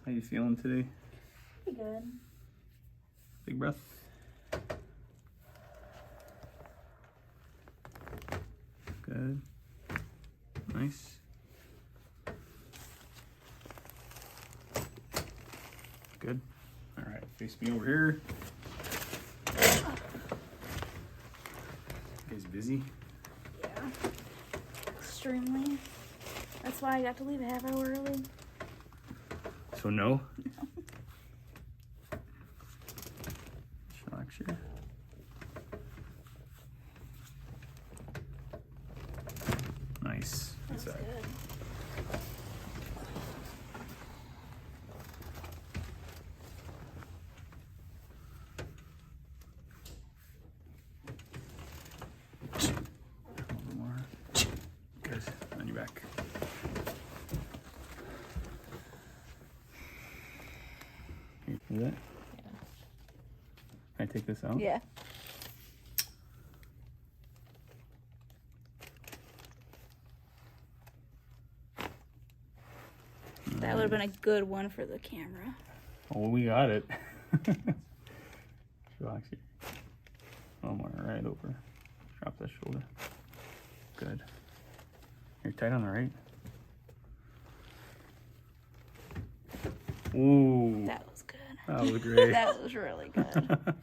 How you feeling today? Pretty good. Big breath. Good. Nice. Good. All right, face me over here. You guys busy? Yeah. Extremely. That's why I got to leave a half hour early. So no? Relax here. Nice. That's Good side. good. A little more. Good. On your back. Here, see that? Yeah. Can I take this out? Yeah. That would have been a good one for the camera. Oh, we got it. Relax here. One more right over. Drop that shoulder. Good. You're tight on the right. Ooh. That was good. That was great. That was really good.